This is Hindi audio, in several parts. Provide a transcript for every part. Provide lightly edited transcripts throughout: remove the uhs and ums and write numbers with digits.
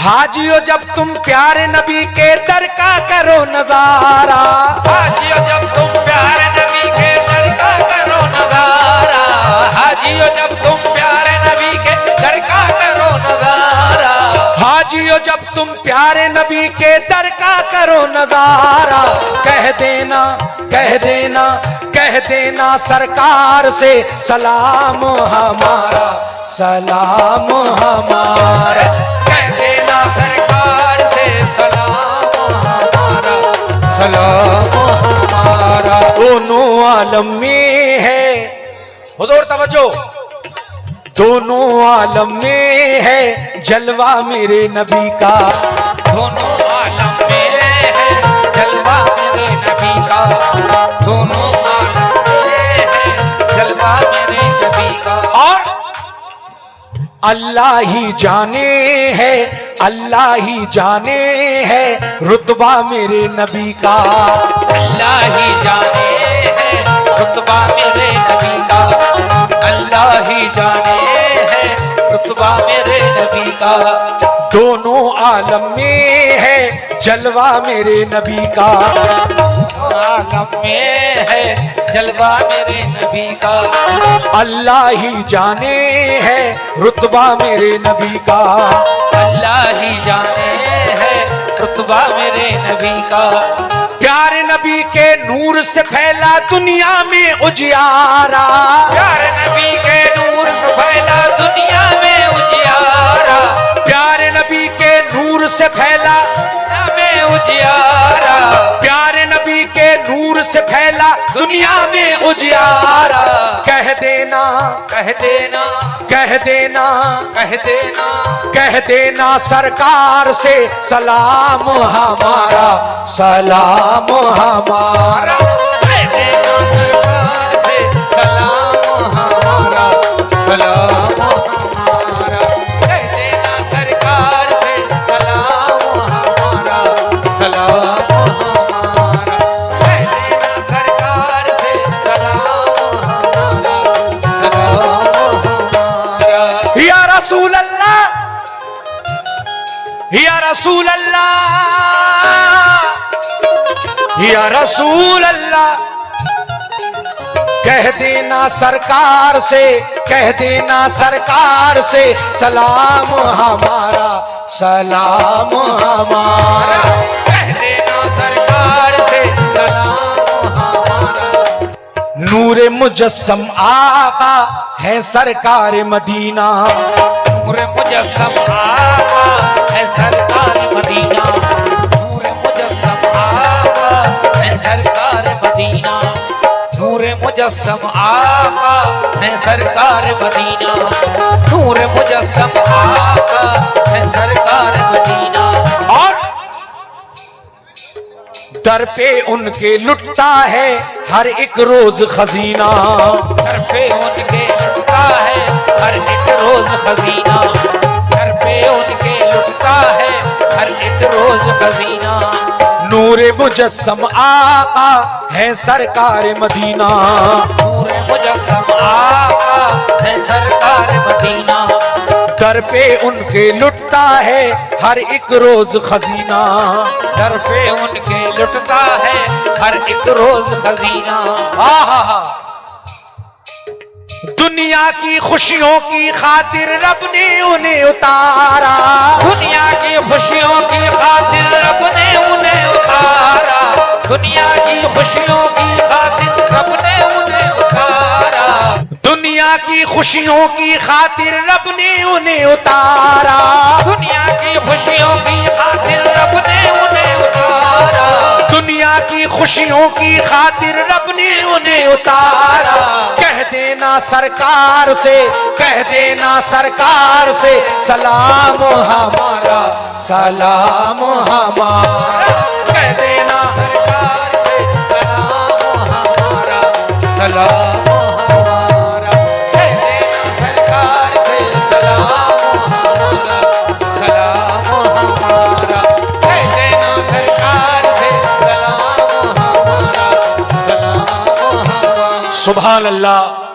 हाजियो जब तुम प्यारे नबी के दर का करो नजारा, हाजियो जब तुम प्यारे नबी के दर का करो नजारा, हाजियो जब तुम प्यारे नबी के दर का करो नजारा, हाजियो जब तुम प्यारे नबी के दर का करो नजारा। कह देना कह देना कह देना सरकार से सलाम हमारा, सलाम हमारा। कह देना सरकार से सलाम हमारा, सलाम हमारा। दोनों आलम में है, हुजूर तवज्जो, दोनों आलम में है जलवा मेरे नबी का, दोनों आलम में है जलवा मेरे नबी का, दोनों आलम में है जलवा मेरे नबी का। और अल्लाह ही जाने है, अल्लाह ही जाने है रुतबा मेरे नबी का, अल्लाह ही जाने है रुतबा मेरे नबी का, अल्लाह ही जाने है रुतबा मेरे नबी का। दोनों आलम में है जलवा मेरे नबी का, आलम में है जलवा मेरे नबी का, अल्लाह ही जाने है रुतबा मेरे नबी का, अल्लाह ही जाने है रुतबा मेरे नबी का। प्यारे नबी के नूर से फैला दुनिया में उजियारा, प्यारे नबी के नूर से फैला दुनिया में उजियारा, प्यारे नबी के नूर से फैला दुनिया में उजियारा, प्यारे नबी के नूर से फैला दुनिया में उजियारा। कह देना कह देना कह देना कह देना कह देना सरकार से सलाम हमारा, सलाम हमारा। कह देना सरकार से सलाम हमारा, सलाम हमारा। कह देना सरकार से सलाम हमारा, सलाम हमारा। कह देना सरकार से सलाम हमारा, सलाम हमारा। या रसूल अल्लाह, या रसूल अल्लाह, या रसूल अल्लाह। कह देना सरकार से, कह देना सरकार से सलाम हमारा, सलाम हमारा। कह देना सरकार से सलाम हमारा। नूरे मुजस्सम आका है सरकार मदीना, नूरे मुजस्सम आका है सरकार मदीना, नूरे मुजस्सम आका है सरकार मदीना, नूरे मुजस्सम आका है सरकार मदीना, नूरे मुजस्सम आका है सरकार मदीना। और दर पे उनके लुटता है हर एक रोज खजीना, दर पे उनके लुटता है हर एक रोज खजीना, दर पे उनके लुटता है हर एक रोज खजीना। नूरे मुजस्सम आका है सरकार मदीना, नूरे मुजस्सम आका है सरकार मदीना, दर पे उनके लुटता है हर एक रोज खजीना, दर पे उनके लुटता है हर एक रोज खजीना। आहा, दुनिया की खुशियों की खातिर रब ने उन्हें उतारा, दुनिया की खुशियों की खातिर रब ने उन्हें उतारा, दुनिया की खुशियों की खातिर रब ने उन्हें उतारा, दुनिया की खुशियों की खातिर रब ने उन्हें उतारा, दुनिया की खुशियों की खातिर रब ने उन्हें उतारा, दुनिया की खुशियों की खातिर रब ने उन्हें उतारा। कह देना सरकार से, कह देना सरकार से सलाम हमारा, सलाम हमारा। कह देना सरकार से सलाम हमारा, सलाम हमारा। कह देना सरकार से सलाम हमारा, सलाम हमारा। कह देना सरकार से सलाम हमारा, सलाम हमारा। सुभान अल्लाह।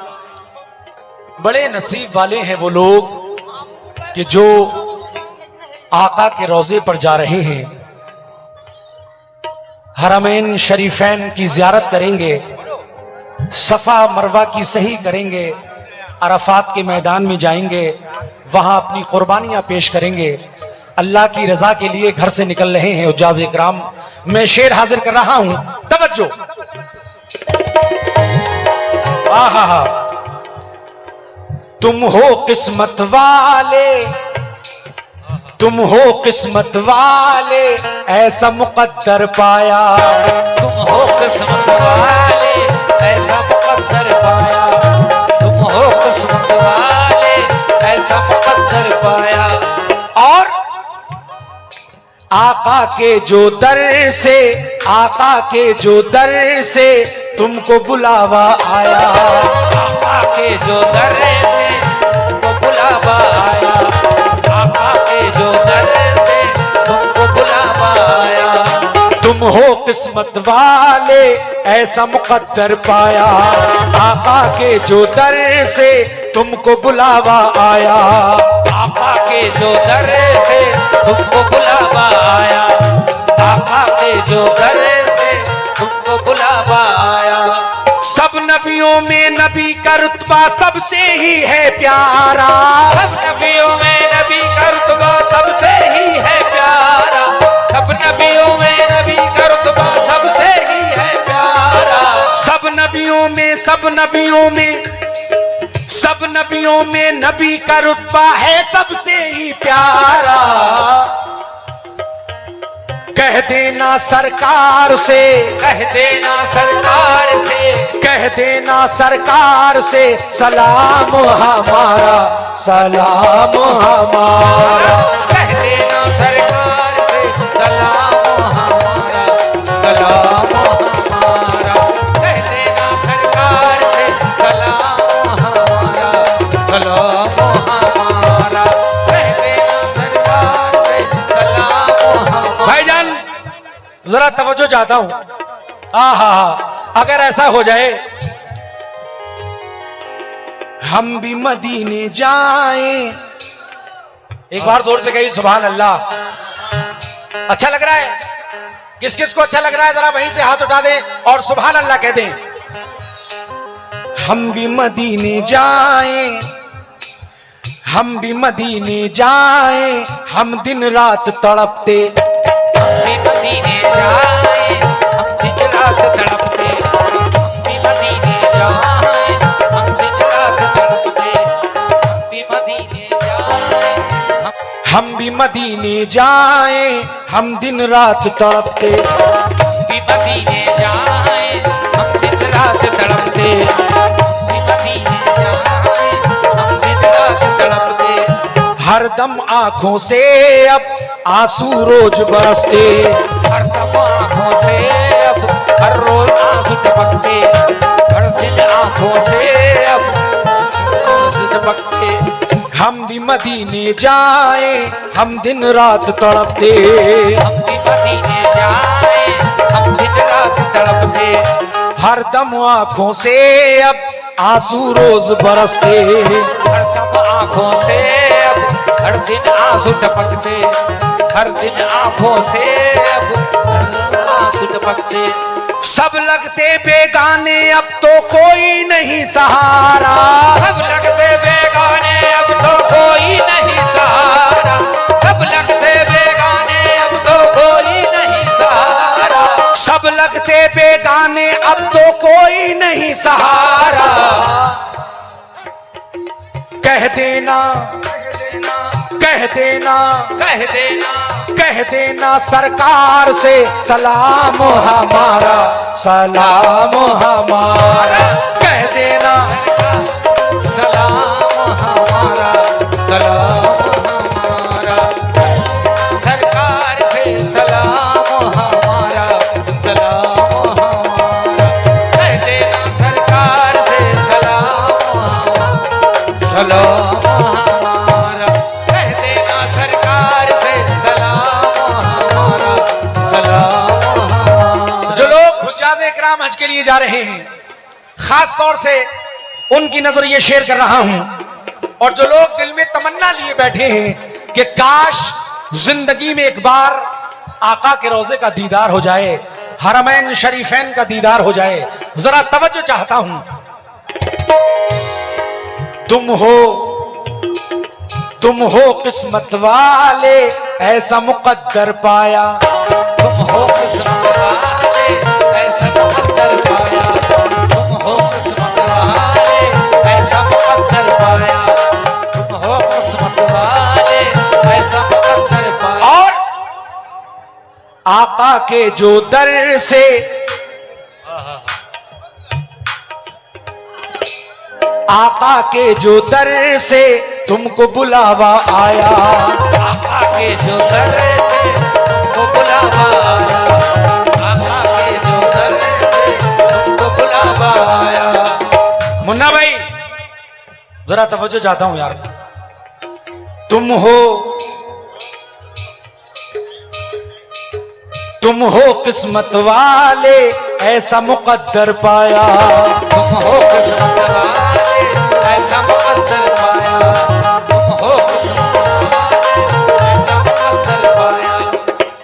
बड़े नसीब वाले हैं वो लोग कि जो आका के रोजे पर जा रहे हैं, हरमैन शरीफैन की जियारत करेंगे, सफा मरवा की सही करेंगे, अरफात के मैदान में जाएंगे, वहां अपनी कुर्बानियां पेश करेंगे, अल्लाह की रजा के लिए घर से निकल रहे हैं। उज्जाज इकराम, मैं शेर हाजिर कर रहा हूं, तवज्जो। आहा, तुम हो किस्मत वाले, तुम हो किस्मत वाले, ऐसा मुकद्दर पाया, तुम हो किस्मत वाले, ऐसा मुकद्दर पाया, तुम हो किस्मत वाले, ऐसा मुकद्दर पाया। और आका के जो दर से, आका के जो दर से तुमको बुलावा आया, आका के जो दर से तुमको बुलावा आया, आका के जो दर से तुमको बुलावा आया। तुम हो किस्मत वाले, ऐसा मुकद्दर पाया, आका के जो दर से तुमको बुलावा आया, आका के जो दर से तुमको बुलावा आया, आका के जो दर से तुमको बुलावा आया। सब नबियों में नबी का रुतबा सबसे ही है प्यारा, सब नबियों में नबी का रुतबा सबसे ही है प्यारा, सब नबियों में नबी का रुतबा सबसे ही है प्यारा। सब नबियों में, सब नबियों में, सब नबियों में नबी का रुतबा है सबसे ही प्यारा। कह देना सरकार से, कह देना सरकार से, कह देना सरकार से, सलाम हमारा, सलाम हमारा। कह देना सरकार से, सलाम हमारा, सलाम हमारा। कह देना सरकार से, सलाम हमारा, सलाम हमारा। कह देना सरकार से, सलाम हमारा। भाईजान जरा तवज्जो चाहता हूं। आहा, अगर ऐसा हो जाए हम भी मदीने जाएं, एक बार जोर से कही सुभान अल्लाह। अच्छा लग रहा है? किस किस को अच्छा लग रहा है जरा वहीं से हाथ उठा दें और सुभान अल्लाह कह दें। हम भी मदीने जाएं, हम भी मदीने जाएं, हम दिन रात तड़पते, हम भी मदीने जाएं, हम दिन रात तड़पते, हम भी मदीने जाएं, हम दिन रात तड़पते, हम भी मदीने जाएं, हम भी मदीने जाएं, हम दिन रात तड़पते, हम भी मदीने जाएं, हम दिन रात तड़पते, हम भी मदीने जाएं, हम दिन रात तड़पते। हरदम आंखों से अब आंसू रोज बरसते, हर दम आँखों से अब हर रोज आंसू टपकते, हर दिन आँखों से अब आंसू टपकते। हम भी मदीने जाएं, हम दिन रात तड़पते, हम भी मदीने जाएं, हम दिन रात तड़पते, हरदम आंखों से अब आंसू रोज बरसते, हर दम आँखों से अब हर दिन आंसू टपकते, हर दिन आँखों से अब हर दिन आंसू टपकते। सब लगते बेगाने अब तो कोई नहीं सहारा, सब लगते बेगाने अब तो कोई नहीं सहारा, सब लगते बेगाने अब तो कोई नहीं सहारा, सब लगते बेगाने अब तो कोई नहीं सहारा। कह देना, कह देना, कह देना, कह देना सरकार से, सलाम हमारा, सलाम हमारा। कह देना सलाम हमारा, सलाम हमारा, सरकार से सलाम हमारा, सलाम हमारा। कह देना सरकार से सलाम हमारा, सलाम हमारा। कह देना सरकार से सलाम हमारा, सलाम हमारा। जो लोग हुज्जाज इकराम हज के लिए जा रहे हैं, खास तौर से उनकी नजर ये शेयर कर रहा हूं, और जो लोग दिल में तमन्ना लिए बैठे हैं कि काश जिंदगी में एक बार आका के रोजे का दीदार हो जाए, हरमैन शरीफैन का दीदार हो जाए। जरा तवज्जो चाहता हूं। तुम हो किस्मत वाले, ऐसा मुकद्दर पाया। तुम हो किस्मत वाले, ऐसा मुकद्दर पाया। तुम हो किस्मत वाले, ऐसा मुकद्दर पाया। तुम हो किस्मत वाले, ऐसा मुकद्दर पाया। और आका के जो दर से, आका के जो दर से तुमको बुलावा आया। आका के जो दर से तुमको बुलावा आया। आका के जो दर से तुमको बुलावा आया। मुन्ना भाई जरा तवज्जो चाहता हूं यार। तुम हो किस्मत वाले, ऐसा मुकद्दर पाया। तुम हो किस्मत वाले, ऐसा मुकद्दर पाया। तुम हो किस्मत वाले, ऐसा मुकद्दर पाया।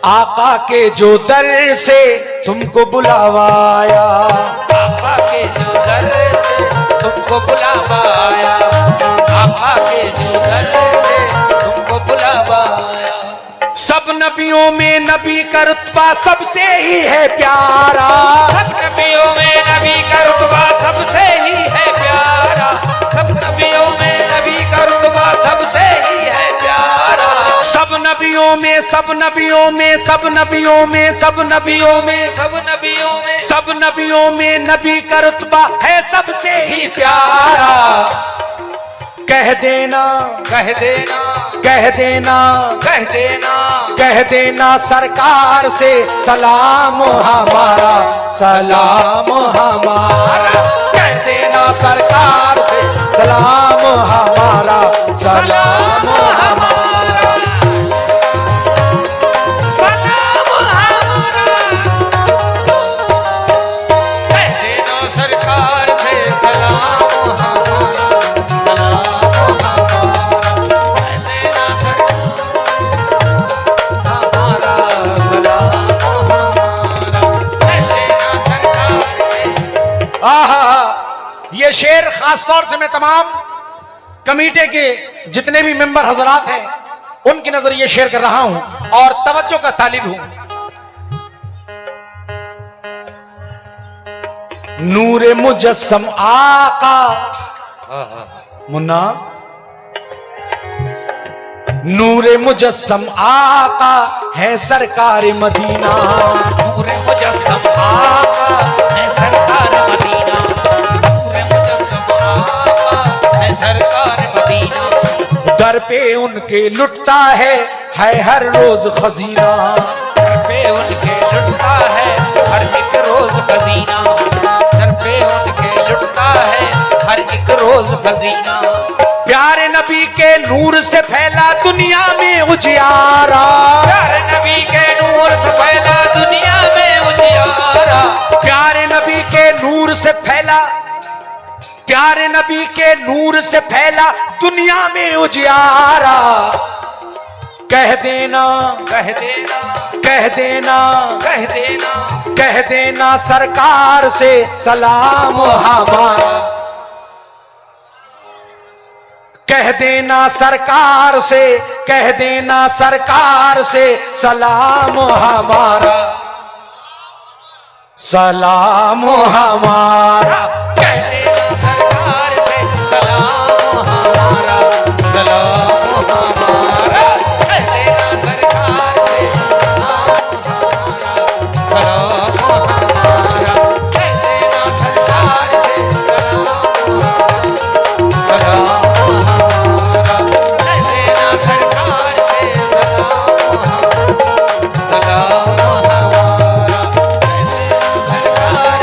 आका के जो दर से तुमको बुलावा आया। आका के जो दर से तुमको बुलावा आया। आका के जो दर से तुमको बुलावा आया। सब नबियों में नबी का रुतबा सबसे ही है प्यारा। सब नबियों में नबी का रुतबा सबसे ही है प्यारा। सब नबियों में नबी का रुतबा सबसे ही है प्यारा। सब नबियों में, सब नबियों में, सब नबियों में, सब नबियों में, सब नबियों में, सब नबियों में नबी का रुतबा है सबसे ही प्यारा। कह देना, कह देना, कह देना, कह देना, कह देना सरकार से सलाम हमारा, सलाम हमारा। कह देना सरकार से सलाम हमारा, सलाम हमारा। सलाम हमारा। कह देना सरकार से सलाम हमारा, सलाम हमारा। कह देना हमारा, सलाम हमारा। कह देना सरकार से। आहा, ये शेर खास तौर से मैं तमाम कमेटी के जितने भी मेंबर हजरात हैं उनकी नजर ये शेर कर रहा हूं और तवज्जो का तालिब हूं। नूरे मुजस्सम आका, मुन्ना, नूरे मुजस्सम आका है सरकार मदीना। नूरे मुजस्सम आका है सरकार मदीना। नूरे मुजस्सम आका है सरकार मदीना। दर पे उनके लुटता है हर रोज खजीना। दर पे उनके लुटता है हर एक रोज खजीना। दर पे उनके लुटता है हर एक रोज खजीना। प्यारे नबी के नूर से फैला दुनिया में उजियारा। प्यारे नबी के नूर से फैला दुनिया में उजियारा। प्यारे नबी के नूर से फैला, प्यारे नबी के नूर से फैला दुनिया में उजियारा। कह देना, कह देना, कह देना, कह देना, कह देना सरकार से सलाम हमारा। कह देना सरकार से, कह देना सरकार से सलाम हमारा, सलाम हमारा। कह देना सरकार से सलाम हमारा, सलाम हमारा। कह देना सरकार से सलाम हमारा, सलाम हमारा। कह देना सरकार से सलाम हमारा। कह देना सरकार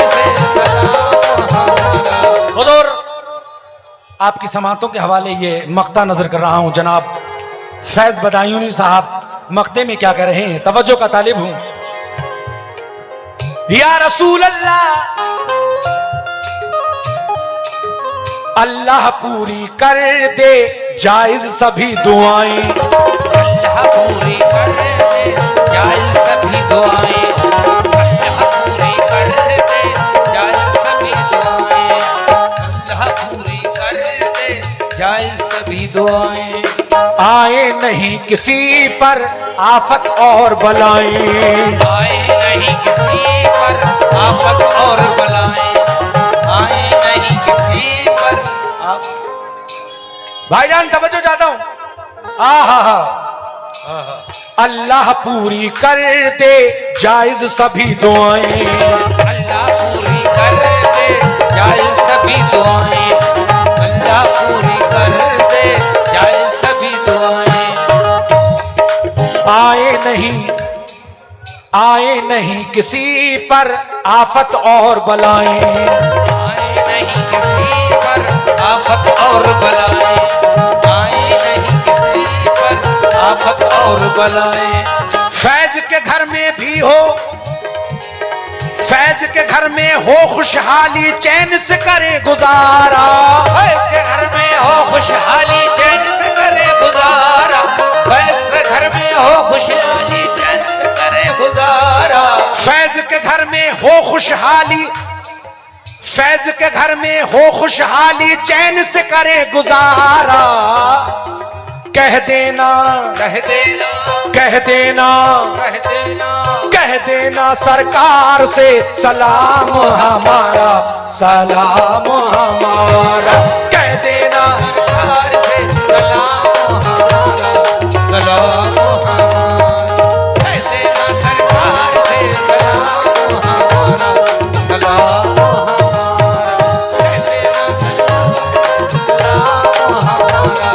से सलाम हमारा। हुजूर, आपकी समातों के हवाले ये मक्ता नजर कर रहा हूं। जनाब फैज बदायूनी साहब मक्ते में क्या कह रहे हैं, तवज्जो का तालिब हूं। या रसूल अल्लाह, अल्लाह पूरी कर दे जायज सभी दुआएं। अल्लाह पूरी कर नहीं किसी पर आफत और बलाएं, आए नहीं किसी पर आफत और बलाएं, आए नहीं किसी पर भाईजान तवज्जो चाहता हूं। आहा अल्लाह पूरी कर दे जायज सभी दुआएं, अल्लाह पूरी कर दे जाए सभी दुआएं, अल्लाह पूरी कर दे जाए सभी दुआएं। आए नहीं किसी पर आफत और बलाएं, आए नहीं किसी पर आफत और बलाएं, आए नहीं किसी पर आफत और बलाएं। फैज के घर में भी हो, फैज के घर में हो खुशहाली चैन से करे गुजारा, फैज के घर में हो खुशहाली चैन से करे गुजारा, फैज के घर में हो खुशहाली चैन से करे गुजारा। फैज के घर में हो खुशहाली, फैज के घर में हो खुशहाली चैन से करे गुजारा। कह देना कह देना कह देना कह देना कह देना सरकार से सलाम हमारा, सलाम हमारा। कह देना सरकार से सलाम हमारा, सलाम हमारा। कह देना सरकार से सलाम हमारा, सलाम हमारा। कह देना सलाम हमारा,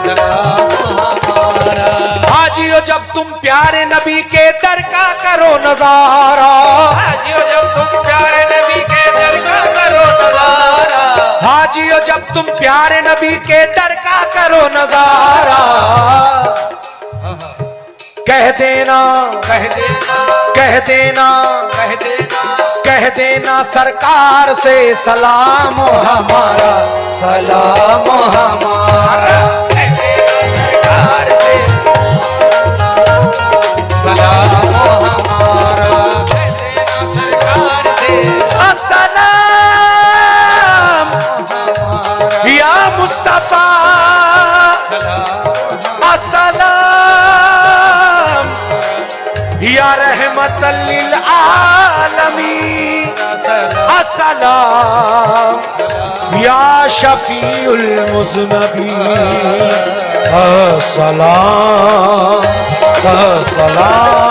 सलाम हमारा। हाजियो जब तुम प्यारे नबी के दर का करो नजारा, हाजियो जब तुम प्यारे नबी के दर का करो नजारा, हाजियो जब तुम प्यारे नबी के दर का करो नजारा। कह देना कह देना कह देना कह देना कह देना सरकार से सलाम हमारा, सलाम हमारा। कह देना सरकार से सलाम हमारा, कह देना सरकार से अस्सलाम या मुस्तफा, अस्सलाम या रहमतल लिल आलमीन, अस्सलाम या शफीउल मुज़नबीन, अस्सलाम अस्सलाम।